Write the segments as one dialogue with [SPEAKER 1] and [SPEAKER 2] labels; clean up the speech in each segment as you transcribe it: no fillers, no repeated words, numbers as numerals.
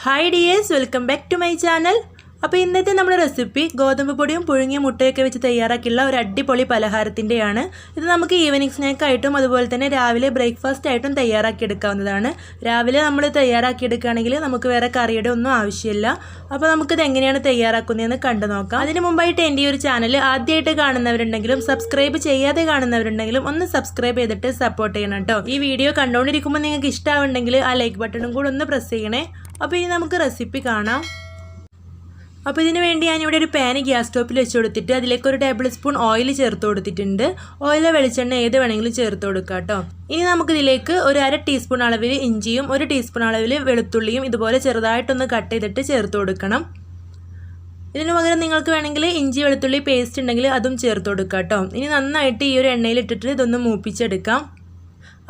[SPEAKER 1] Hi dears, welcome back to my channel. അപ്പോൾ ഇന്നത്തെ നമ്മുടെ റെസിപ്പി ഗോതമ്പ് പൊടിയും പുഴുങ്ങിയ മുട്ടയൊക്കെ വെച്ച് തയ്യാറാക്കിയുള്ള ഒരു അടിപൊളി പലഹാരത്തിൻ്റെയാണ്. ഇത് നമുക്ക് ഈവനിങ് സ്നാക്കായിട്ടും അതുപോലെ തന്നെ രാവിലെ ബ്രേക്ക്ഫാസ്റ്റ് ആയിട്ടും തയ്യാറാക്കിയെടുക്കാവുന്നതാണ്. രാവിലെ നമ്മൾ തയ്യാറാക്കിയെടുക്കുകയാണെങ്കിൽ നമുക്ക് വേറെ കറിയുടെ ഒന്നും ആവശ്യമില്ല. അപ്പോൾ നമുക്കിത് എങ്ങനെയാണ് തയ്യാറാക്കുന്നതെന്ന് കണ്ടു നോക്കാം. അതിന് മുമ്പായിട്ട് എൻ്റെ ഈ ഒരു ചാനൽ ആദ്യമായിട്ട് കാണുന്നവരുണ്ടെങ്കിലും സബ്സ്ക്രൈബ് ചെയ്യാതെ കാണുന്നവരുണ്ടെങ്കിലും ഒന്ന് സബ്സ്ക്രൈബ് ചെയ്തിട്ട് സപ്പോർട്ട് ചെയ്യണം കേട്ടോ. ഈ വീഡിയോ കണ്ടുകൊണ്ടിരിക്കുമ്പോൾ നിങ്ങൾക്ക് ഇഷ്ടമാവുണ്ടെങ്കിൽ ആ ലൈക്ക് ബട്ടണും കൂടെ ഒന്ന് പ്രസ് ചെയ്യണേ. അപ്പോൾ ഇനി നമുക്ക് റെസിപ്പി കാണാം. അപ്പോൾ ഇതിനു വേണ്ടി ഞാനിവിടെ ഒരു പാൻ ഗ്യാസ് സ്റ്റോപ്പിൽ വെച്ച് കൊടുത്തിട്ട് അതിലേക്ക് ഒരു ടേബിൾ സ്പൂൺ ഓയിൽ ചേർത്ത് കൊടുത്തിട്ടുണ്ട്. ഓയിലോ വെളിച്ചെണ്ണ ഏത് വേണമെങ്കിലും ചേർത്ത് കൊടുക്കാം കേട്ടോ. ഇനി നമുക്കിതിലേക്ക് ഒരു അര ടീസ്പൂൺ അളവിൽ ഇഞ്ചിയും ഒരു ടീസ്പൂൺ അളവിൽ വെളുത്തുള്ളിയും ഇതുപോലെ ചെറുതായിട്ടൊന്ന് കട്ട് ചെയ്തിട്ട് ചേർത്ത് കൊടുക്കണം. ഇതിന് പകരം നിങ്ങൾക്ക് വേണമെങ്കിൽ ഇഞ്ചി വെളുത്തുള്ളി പേസ്റ്റ് ഉണ്ടെങ്കിൽ അതും ചേർത്ത് കൊടുക്കാം കേട്ടോ. ഇനി നന്നായിട്ട് ഈ ഒരു എണ്ണയിലിട്ടിട്ട് ഇതൊന്ന് മൂപ്പിച്ചെടുക്കാം.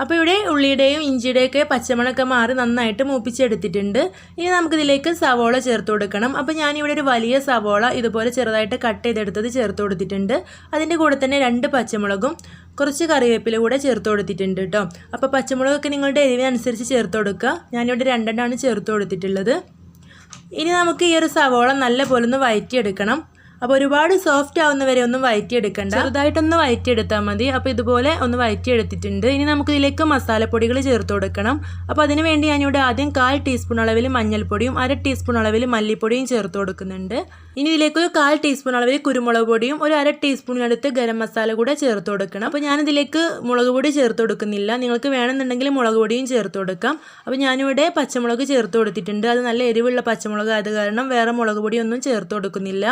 [SPEAKER 1] അപ്പോൾ ഇവിടെ ഉള്ളിയുടെയും ഇഞ്ചിയുടെയൊക്കെ പച്ചമണമൊക്കെ മാറി നന്നായിട്ട് മൂപ്പിച്ചെടുത്തിട്ടുണ്ട്. ഇനി നമുക്കിതിലേക്ക് സവോള ചേർത്ത് കൊടുക്കണം. അപ്പോൾ ഞാനിവിടെ ഒരു വലിയ സവോള ഇതുപോലെ ചെറുതായിട്ട് കട്ട് ചെയ്തെടുത്തത് ചേർത്ത് കൊടുത്തിട്ടുണ്ട്. അതിൻ്റെ കൂടെ തന്നെ 2 പച്ചമുളകും കുറച്ച് കറിവേപ്പില കൂടെ ചേർത്ത് കൊടുത്തിട്ടുണ്ട് കേട്ടോ. അപ്പോൾ പച്ചമുളകൊക്കെ നിങ്ങളുടെ എരിവിനനുസരിച്ച് ചേർത്ത് കൊടുക്കുക. ഞാനിവിടെ 2 എണ്ണമാണ് ചേർത്ത് കൊടുത്തിട്ടുള്ളത്. ഇനി നമുക്ക് ഈ ഒരു സവോള നല്ല പോലെ ഒന്ന് വഴറ്റിയെടുക്കണം. അപ്പോൾ ഒരുപാട് സോഫ്റ്റ് ആവുന്നവരെ ഒന്നും വഴറ്റിയെടുക്കണ്ട, ചെറുതായിട്ടൊന്ന് വഴറ്റിയെടുത്താൽ മതി. അപ്പോൾ ഇതുപോലെ ഒന്ന് വഴറ്റിയെടുത്തിട്ടുണ്ട്. ഇനി നമുക്കിതിലേക്ക് മസാലപ്പൊടികൾ ചേർത്ത് കൊടുക്കണം. അപ്പോൾ അതിന് വേണ്ടി ഞാനിവിടെ ആദ്യം 1/4 ടീസ്പൂൺ അളവിൽ മഞ്ഞൾപ്പൊടിയും 1/2 ടീസ്പൂൺ അളവിൽ മല്ലിപ്പൊടിയും ചേർത്ത് കൊടുക്കുന്നുണ്ട്. ഇനി ഇതിലേക്ക് ഒരു 1/4 ടീസ്പൂൺ അളവിൽ കുരുമുളക് പൊടിയും ഒരു 1/2 ടീസ്പൂണിനടുത്ത് ഗരം മസാല കൂടെ ചേർത്ത് കൊടുക്കണം. അപ്പോൾ ഞാനിതിലേക്ക് മുളക് പൊടി ചേർത്ത് കൊടുക്കുന്നില്ല. നിങ്ങൾക്ക് വേണമെന്നുണ്ടെങ്കിൽ മുളക് പൊടിയും ചേർത്ത് കൊടുക്കാം. അപ്പോൾ ഞാനിവിടെ പച്ചമുളക് ചേർത്ത് കൊടുത്തിട്ടുണ്ട്. അത് നല്ല എരിവുള്ള പച്ചമുളക് ആയത് കാരണം വേറെ മുളക് പൊടിയൊന്നും ചേർത്ത് കൊടുക്കുന്നില്ല.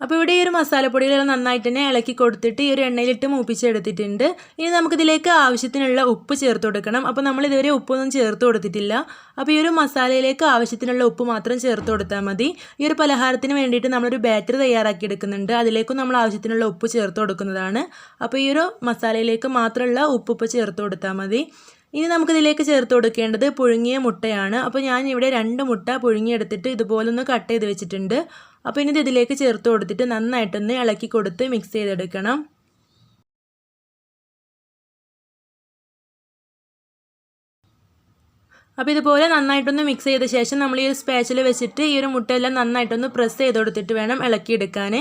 [SPEAKER 1] അപ്പോൾ ഇവിടെ ഈ ഒരു മസാലപ്പൊടികളെല്ലാം നന്നായിട്ട് തന്നെ ഇളക്കി കൊടുത്തിട്ട് ഈ ഒരു എണ്ണയിലിട്ട് മൂപ്പിച്ചെടുത്തിട്ടുണ്ട്. ഇനി നമുക്കിതിലേക്ക് ആവശ്യത്തിനുള്ള ഉപ്പ് ചേർത്ത് കൊടുക്കണം. അപ്പോൾ നമ്മൾ ഇതുവരെ ഉപ്പൊന്നും ചേർത്ത് കൊടുത്തിട്ടില്ല. അപ്പോൾ ഈ ഒരു മസാലയിലേക്ക് ആവശ്യത്തിനുള്ള ഉപ്പ് മാത്രം ചേർത്ത് കൊടുത്താൽ മതി. ഈ ഒരു പലഹാരത്തിന് വേണ്ടിയിട്ട് നമ്മളൊരു ബാറ്റർ തയ്യാറാക്കി എടുക്കുന്നുണ്ട്. അതിലേക്കും നമ്മൾ ആവശ്യത്തിനുള്ള ഉപ്പ് ചേർത്ത് കൊടുക്കുന്നതാണ്. അപ്പോൾ ഈ ഒരു മസാലയിലേക്ക് മാത്രമുള്ള ഉപ്പ് ചേർത്ത് കൊടുത്താൽ മതി. ഇനി നമുക്കിതിലേക്ക് ചേർത്ത് കൊടുക്കേണ്ടത് പുഴുങ്ങിയ മുട്ടയാണ്. അപ്പോൾ ഞാൻ ഇവിടെ 2 മുട്ട പുഴുങ്ങിയെടുത്തിട്ട് ഇതുപോലൊന്ന് കട്ട് ചെയ്ത് വെച്ചിട്ടുണ്ട്. അപ്പോൾ ഇനി ഇതിലേക്ക് ചേർത്ത് കൊടുത്തിട്ട് നന്നായിട്ടൊന്ന് ഇളക്കി കൊടുത്ത് മിക്സ് ചെയ്തെടുക്കണം. അപ്പോൾ ഇതുപോലെ നന്നായിട്ടൊന്ന് മിക്സ് ചെയ്ത ശേഷം നമ്മൾ ഈ ഒരു സ്പാച്ചിൽ വെച്ചിട്ട് ഈ ഒരു മുട്ടയെല്ലാം നന്നായിട്ടൊന്ന് പ്രസ് ചെയ്ത് കൊടുത്തിട്ട് വേണം ഇളക്കിയെടുക്കാൻ.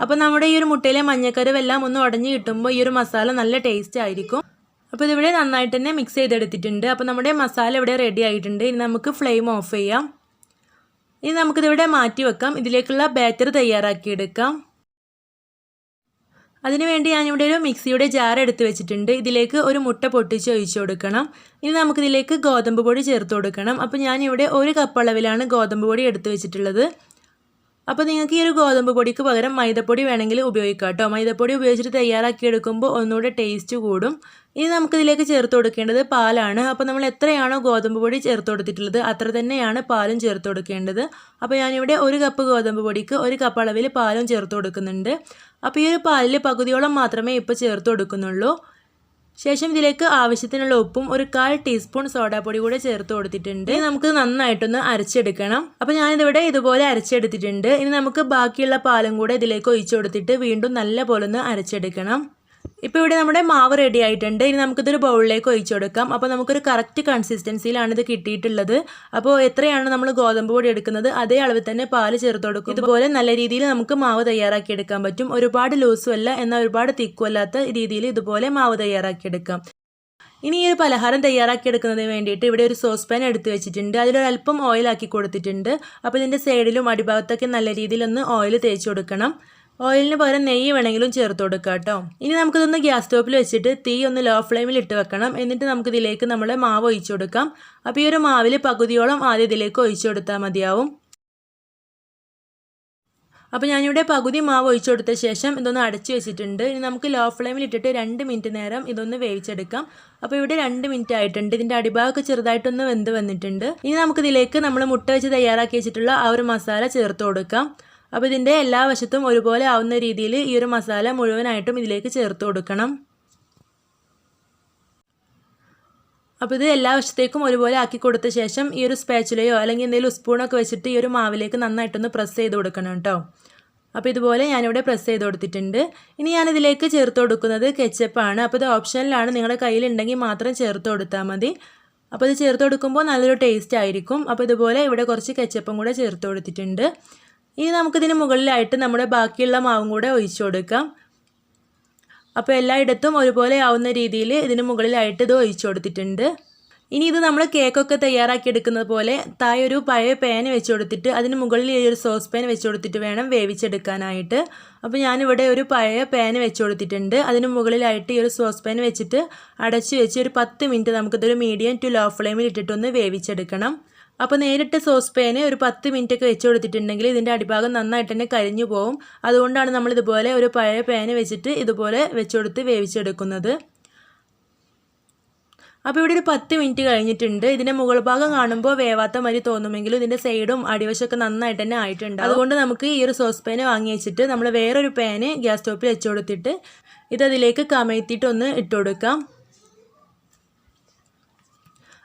[SPEAKER 1] അപ്പോൾ നമ്മുടെ ഈ ഒരു മുട്ടയിലെ മഞ്ഞക്കരുവെല്ലാം ഒന്ന് ഉടഞ്ഞ് കിട്ടുമ്പോൾ ഈ ഒരു മസാല നല്ല ടേസ്റ്റ് ആയിരിക്കും. അപ്പോൾ ഇതിവിടെ നന്നായിട്ട് തന്നെ മിക്സ് ചെയ്തെടുത്തിട്ടുണ്ട്. അപ്പോൾ നമ്മുടെ മസാല ഇവിടെ റെഡി ആയിട്ടുണ്ട്. ഇനി നമുക്ക് ഫ്ലെയിം ഓഫ് ചെയ്യാം. ഇനി നമുക്കിതിവിടെ മാറ്റി വെക്കാം. ഇതിലേക്കുള്ള ബാറ്റർ തയ്യാറാക്കിയെടുക്കാം. അതിനുവേണ്ടി ഞാനിവിടെ ഒരു മിക്സിയുടെ ജാർ എടുത്ത് വെച്ചിട്ടുണ്ട്. ഇതിലേക്ക് ഒരു മുട്ട പൊട്ടിച്ച് ഒഴിച്ചു കൊടുക്കണം. ഇനി നമുക്കിതിലേക്ക് ഗോതമ്പ് പൊടി ചേർത്ത് കൊടുക്കണം. അപ്പോൾ ഞാനിവിടെ 1 കപ്പ് അളവിലാണ് ഗോതമ്പ് പൊടി എടുത്ത് വെച്ചിട്ടുള്ളത്. അപ്പോൾ നിങ്ങൾക്ക് ഈ ഒരു ഗോതമ്പ് പൊടിക്ക് പകരം മൈദപ്പൊടി വേണമെങ്കിൽ ഉപയോഗിക്കാം കേട്ടോ. മൈദപ്പൊടി ഉപയോഗിച്ചിട്ട് തയ്യാറാക്കിയെടുക്കുമ്പോൾ ഒന്നുകൂടെ ടേസ്റ്റ് കൂടും. ഇനി നമുക്കിതിലേക്ക് ചേർത്ത് കൊടുക്കേണ്ടത് പാലാണ്. അപ്പോൾ നമ്മൾ എത്രയാണോ ഗോതമ്പ് പൊടി ചേർത്ത് കൊടുത്തിട്ടുള്ളത് അത്ര തന്നെയാണ് പാലും ചേർത്ത് കൊടുക്കേണ്ടത്. അപ്പോൾ ഞാനിവിടെ 1 കപ്പ് ഗോതമ്പ് പൊടിക്ക് 1 കപ്പ് അളവിൽ പാലും ചേർത്ത് കൊടുക്കുന്നുണ്ട്. അപ്പോൾ ഈ ഒരു പാലിൽ പകുതിയോളം മാത്രമേ ഇപ്പോൾ ചേർത്ത് കൊടുക്കുന്നുള്ളൂ. ശേഷം ഇതിലേക്ക് ആവശ്യത്തിനുള്ള ഉപ്പും ഒരു 1/4 ടീസ്പൂൺ സോഡാപ്പൊടി കൂടെ ചേർത്ത് കൊടുത്തിട്ടുണ്ട്. ഇനി നമുക്ക് നന്നായിട്ടൊന്ന് അരച്ചെടുക്കണം. അപ്പോൾ ഞാനിതിവിടെ ഇതുപോലെ അരച്ചെടുത്തിട്ടുണ്ട്. ഇനി നമുക്ക് ബാക്കിയുള്ള പാലും കൂടെ ഇതിലേക്ക് ഒഴിച്ചു കൊടുത്തിട്ട് വീണ്ടും നല്ല പോലെ ഒന്ന് അരച്ചെടുക്കണം. ഇപ്പോൾ ഇവിടെ നമ്മുടെ മാവ് റെഡി ആയിട്ടുണ്ട്. ഇനി നമുക്കിതൊരു ബൗളിലേക്ക് ഒഴിച്ചു കൊടുക്കാം. അപ്പോൾ നമുക്കൊരു കറക്റ്റ് കൺസിസ്റ്റൻസിയിലാണ് ഇത് കിട്ടിയിട്ടുള്ളത്. അപ്പോൾ എത്രയാണ് നമ്മൾ ഗോതമ്പ് പൊടി എടുക്കുന്നത് അതേ അളവിൽ തന്നെ പാല് ചേർത്ത് കൊടുക്കും. ഇതുപോലെ നല്ല രീതിയിൽ നമുക്ക് മാവ് തയ്യാറാക്കിയെടുക്കാൻ പറ്റും. ഒരുപാട് ലൂസും അല്ല എന്നാൽ ഒരുപാട് തിക്കും അല്ലാത്ത രീതിയിൽ ഇതുപോലെ മാവ് തയ്യാറാക്കിയെടുക്കാം. ഇനി ഈ ഒരു പലഹാരം തയ്യാറാക്കിയെടുക്കുന്നതിന് വേണ്ടിയിട്ട് ഇവിടെ ഒരു സോസ് പാൻ എടുത്ത് വെച്ചിട്ടുണ്ട്. അതിലൊരല്പം ഓയിലാക്കി കൊടുത്തിട്ടുണ്ട്. അപ്പോൾ ഇതിൻ്റെ സൈഡിലും അടിഭാഗത്തൊക്കെ നല്ല രീതിയിലൊന്ന് ഓയിൽ തേച്ച് കൊടുക്കണം. ഓയിലിന് പകരം നെയ്യ് വേണമെങ്കിലും ചേർത്ത് കൊടുക്കുക കേട്ടോ. ഇനി നമുക്കിതൊന്ന് ഗ്യാസ് സ്റ്റോപ്പിൽ വെച്ചിട്ട് തീ ഒന്ന് ലോ ഫ്ലെയിമിൽ ഇട്ട് വെക്കണം. എന്നിട്ട് നമുക്കിതിലേക്ക് നമ്മുടെ മാവ് ഒഴിച്ചു കൊടുക്കാം. അപ്പോൾ ഈ ഒരു മാവിൽ പകുതിയോളം ആദ്യം ഇതിലേക്ക് ഒഴിച്ചു കൊടുത്താൽ മതിയാവും. അപ്പോൾ ഞാനിവിടെ പകുതി മാവ് ഒഴിച്ചു കൊടുത്ത ശേഷം ഇതൊന്ന് അടച്ചു വെച്ചിട്ടുണ്ട്. ഇനി നമുക്ക് ലോ ഫ്ലെയിമിൽ ഇട്ടിട്ട് 2 മിനിറ്റ് നേരം ഇതൊന്ന് വേവിച്ചെടുക്കാം. അപ്പോൾ ഇവിടെ 2 മിനിറ്റ് ആയിട്ടുണ്ട്. ഇതിൻ്റെ അടിഭാഗമൊക്കെ ചെറുതായിട്ടൊന്ന് വെന്ത് വന്നിട്ടുണ്ട്. ഇനി നമുക്കിതിലേക്ക് നമ്മൾ മുട്ട വെച്ച് തയ്യാറാക്കി വെച്ചിട്ടുള്ള ആ ഒരു മസാല ചേർത്ത് കൊടുക്കാം. അപ്പോൾ ഇതിൻ്റെ എല്ലാ വശത്തും ഒരുപോലെ ആവുന്ന രീതിയിൽ ഈ ഒരു മസാല മുഴുവനായിട്ടും ഇതിലേക്ക് ചേർത്ത് കൊടുക്കണം. അപ്പോൾ ഇത് എല്ലാ വശത്തേക്കും ഒരുപോലെ ആക്കി കൊടുത്ത ശേഷം ഈ ഒരു സ്പാച്ചുലയോ അല്ലെങ്കിൽ എന്തെങ്കിലും സ്പൂണൊക്കെ വെച്ചിട്ട് ഈ ഒരു മാവിലേക്ക് നന്നായിട്ടൊന്ന് പ്രസ് ചെയ്ത് കൊടുക്കണം കേട്ടോ. അപ്പോൾ ഇതുപോലെ ഞാനിവിടെ പ്രസ് ചെയ്ത് കൊടുത്തിട്ടുണ്ട്. ഇനി ഞാനിതിലേക്ക് ചേർത്ത് കൊടുക്കുന്നത് കെച്ചപ്പാണ്. അപ്പോൾ ഇത് ഓപ്ഷനിലാണ്, നിങ്ങളുടെ കയ്യിലുണ്ടെങ്കിൽ മാത്രം ചേർത്ത് കൊടുത്താൽ മതി. അപ്പോൾ ഇത് ചേർത്ത് കൊടുക്കുമ്പോൾ നല്ലൊരു ടേസ്റ്റ് ആയിരിക്കും. അപ്പോൾ ഇതുപോലെ ഇവിടെ കുറച്ച് കെച്ചപ്പും കൂടെ ചേർത്ത് കൊടുത്തിട്ടുണ്ട്. ഇനി നമുക്കിതിന് മുകളിലായിട്ട് നമ്മുടെ ബാക്കിയുള്ള മാവും കൂടെ ഒഴിച്ചു കൊടുക്കാം. അപ്പോൾ എല്ലായിടത്തും ഒരുപോലെ ആവുന്ന രീതിയിൽ ഇതിന് മുകളിലായിട്ട് ഇത് ഒഴിച്ചു കൊടുത്തിട്ടുണ്ട്. ഇനി ഇത് നമ്മൾ കേക്കൊക്കെ തയ്യാറാക്കി എടുക്കുന്നത് പോലെ താഴെ ഒരു പഴയ പാൻ വെച്ച് കൊടുത്തിട്ട് അതിന് മുകളിൽ ഈ ഒരു സോസ് പാൻ വെച്ച് കൊടുത്തിട്ട് വേണം വേവിച്ചെടുക്കാനായിട്ട്. അപ്പോൾ ഞാനിവിടെ ഒരു പഴയ പാൻ വെച്ച് കൊടുത്തിട്ടുണ്ട്. അതിന് മുകളിലായിട്ട് ഈ ഒരു സോസ് പാൻ വെച്ചിട്ട് അടച്ച് വെച്ച് ഒരു 10 മിനിറ്റ് നമുക്കിതൊരു മീഡിയം ടു ലോ ഫ്ലെയിമിൽ ഇട്ടിട്ടൊന്ന് വേവിച്ചെടുക്കണം. അപ്പോൾ നേരിട്ട് സോസ് പാന് ഒരു 10 മിനിറ്റ് ഒക്കെ വെച്ച് കൊടുത്തിട്ടുണ്ടെങ്കിൽ ഇതിൻ്റെ അടിഭാഗം നന്നായിട്ട് തന്നെ കരിഞ്ഞു പോകും. അതുകൊണ്ടാണ് നമ്മൾ ഇതുപോലെ ഒരു പഴയ പാന് വെച്ചിട്ട് ഇതുപോലെ വെച്ച് കൊടുത്ത് വേവിച്ചെടുക്കുന്നത്. അപ്പോൾ ഇവിടെ ഒരു 10 മിനിറ്റ് കഴിഞ്ഞിട്ടുണ്ട്. ഇതിൻ്റെ മുകൾ ഭാഗം കാണുമ്പോൾ വേവാത്ത മാതിരി തോന്നുമെങ്കിലും ഇതിൻ്റെ സൈഡും അടിവശമൊക്കെ നന്നായിട്ട് തന്നെ ആയിട്ടുണ്ട്. അതുകൊണ്ട് നമുക്ക് ഈ ഒരു സോസ് പാന് വാങ്ങി വെച്ചിട്ട് നമ്മൾ വേറൊരു പാന് ഗ്യാസ് സ്റ്റോപ്പിൽ വെച്ച് കൊടുത്തിട്ട് ഇതതിലേക്ക് കമഴ്ത്തിയിട്ടൊന്ന് ഇട്ട് കൊടുക്കാം.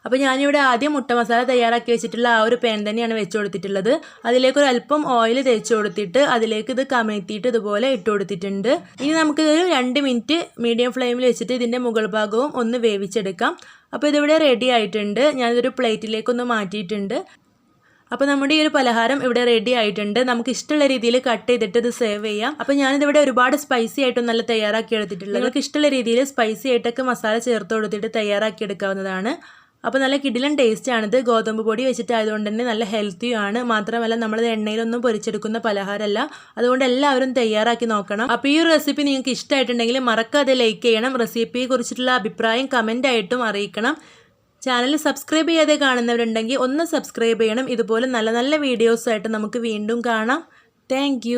[SPEAKER 1] അപ്പോൾ ഞാനിവിടെ ആദ്യം മുട്ട മസാല തയ്യാറാക്കി വെച്ചിട്ടുള്ള ആ ഒരു പാൻ തന്നെയാണ് വെച്ച് കൊടുത്തിട്ടുള്ളത്. അതിലേക്ക് ഒരു അല്പം ഓയിൽ തേച്ച് കൊടുത്തിട്ട് അതിലേക്ക് ഇത് കമഴ്ത്തിയിട്ട് ഇതുപോലെ ഇട്ട് കൊടുത്തിട്ടുണ്ട്. ഇനി നമുക്കിതൊരു 2 മിനിറ്റ് മീഡിയം ഫ്ലെയിമിൽ വെച്ചിട്ട് ഇതിൻ്റെ മുകൾ ഭാഗവും ഒന്ന് വേവിച്ചെടുക്കാം. അപ്പോൾ ഇതിവിടെ റെഡി ആയിട്ടുണ്ട്. ഞാനിതൊരു പ്ലേറ്റിലേക്കൊന്ന് മാറ്റിയിട്ടുണ്ട്. അപ്പോൾ നമ്മുടെ ഈ ഒരു പലഹാരം ഇവിടെ റെഡി ആയിട്ടുണ്ട്. നമുക്ക് ഇഷ്ടമുള്ള രീതിയിൽ കട്ട് ചെയ്തിട്ട് ഇത് സേവ് ചെയ്യാം. അപ്പോൾ ഞാനിതിവിടെ ഒരുപാട് സ്പൈസി ആയിട്ടും നല്ല തയ്യാറാക്കി എടുത്തിട്ടുള്ളത്. നിങ്ങൾക്ക് ഇഷ്ടമുള്ള രീതിയിൽ സ്പൈസി ആയിട്ടൊക്കെ മസാല ചേർത്ത് കൊടുത്തിട്ട് തയ്യാറാക്കി എടുക്കാവുന്നതാണ്. അപ്പോൾ നല്ല കിടിലൻ ടേസ്റ്റാണിത്. ഗോതമ്പ് പൊടി വെച്ചിട്ടായതുകൊണ്ട് തന്നെ നല്ല ഹെൽത്തിയുമാണ്. മാത്രമല്ല നമ്മളത് എണ്ണയിലൊന്നും പൊരിച്ചെടുക്കുന്ന പലഹാരമല്ല. അതുകൊണ്ട് എല്ലാവരും തയ്യാറാക്കി നോക്കണം. അപ്പോൾ ഈ ഒരു റെസിപ്പി നിങ്ങൾക്ക് ഇഷ്ടമായിട്ടുണ്ടെങ്കിൽ മറക്കാതെ ലൈക്ക് ചെയ്യണം. റെസിപ്പിയെ കുറിച്ചിട്ടുള്ള അഭിപ്രായം കമൻ്റ് ആയിട്ടും അറിയിക്കണം. ചാനൽ സബ്സ്ക്രൈബ് ചെയ്യാതെ കാണുന്നവരുണ്ടെങ്കിൽ ഒന്ന് സബ്സ്ക്രൈബ് ചെയ്യണം. ഇതുപോലെ നല്ല നല്ല വീഡിയോസായിട്ട് നമുക്ക് വീണ്ടും കാണാം. താങ്ക്